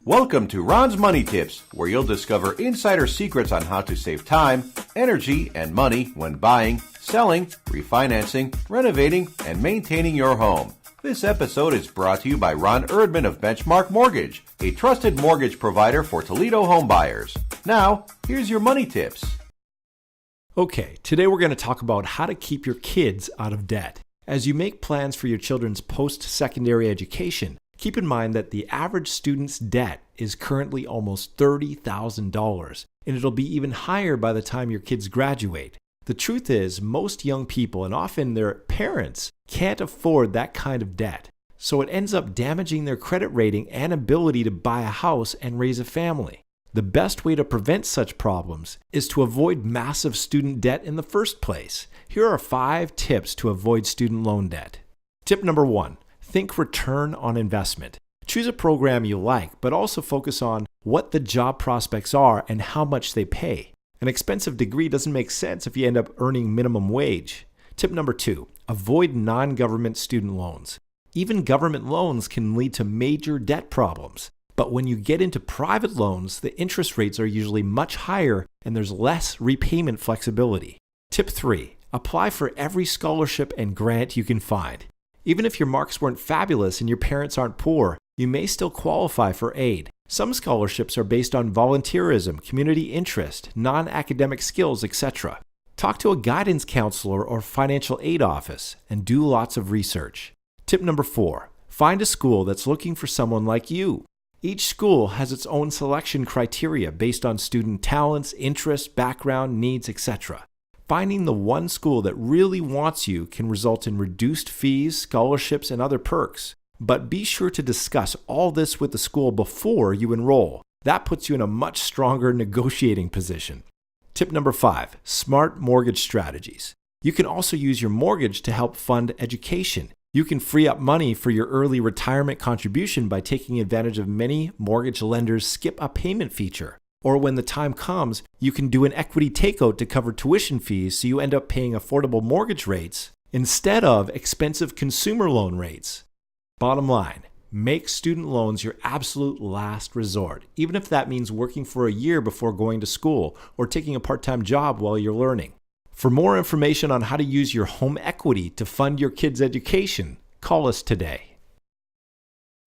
Welcome to Ron's Money Tips, where you'll discover insider secrets on how to save time, energy, and money when buying, selling, refinancing, renovating, and maintaining your home. This episode is brought to you by Ron Erdmann of Benchmark Mortgage, a trusted mortgage provider for Toledo home buyers. Now, here's your money tips. Okay, today we're going to talk about how to keep your kids out of debt. As you make plans for your children's post-secondary education, keep in mind that the average student's debt is currently almost $30,000, and it'll be even higher by the time your kids graduate. The truth is, most young people, and often their parents, can't afford that kind of debt. So it ends up damaging their credit rating and ability to buy a house and raise a family. The best way to prevent such problems is to avoid massive student debt in the first place. Here are 5 tips to avoid student loan debt. Tip number 1. Think return on investment. Choose a program you like, but also focus on what the job prospects are and how much they pay. An expensive degree doesn't make sense if you end up earning minimum wage. Tip number 2. Avoid non-government student loans. Even government loans can lead to major debt problems. But when you get into private loans, the interest rates are usually much higher and there's less repayment flexibility. Tip 3. Apply for every scholarship and grant you can find. Even if your marks weren't fabulous and your parents aren't poor, you may still qualify for aid. Some scholarships are based on volunteerism, community interest, non-academic skills, etc. Talk to a guidance counselor or financial aid office and do lots of research. Tip number 4. Find a school that's looking for someone like you. Each school has its own selection criteria based on student talents, interests, background, needs, etc. Finding the one school that really wants you can result in reduced fees, scholarships, and other perks. But be sure to discuss all this with the school before you enroll. That puts you in a much stronger negotiating position. Tip number 5. Smart mortgage strategies. You can also use your mortgage to help fund education. You can free up money for your early retirement contribution by taking advantage of many mortgage lenders' skip a payment feature. Or when the time comes, you can do an equity takeout to cover tuition fees so you end up paying affordable mortgage rates instead of expensive consumer loan rates. Bottom line, make student loans your absolute last resort, even if that means working for a year before going to school or taking a part-time job while you're learning. For more information on how to use your home equity to fund your kids' education, call us today.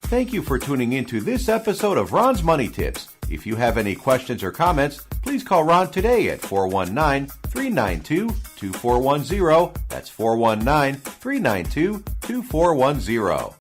Thank you for tuning in to this episode of Ron's Money Tips. If you have any questions or comments, please call Ron today at 419-392-2410. That's 419-392-2410.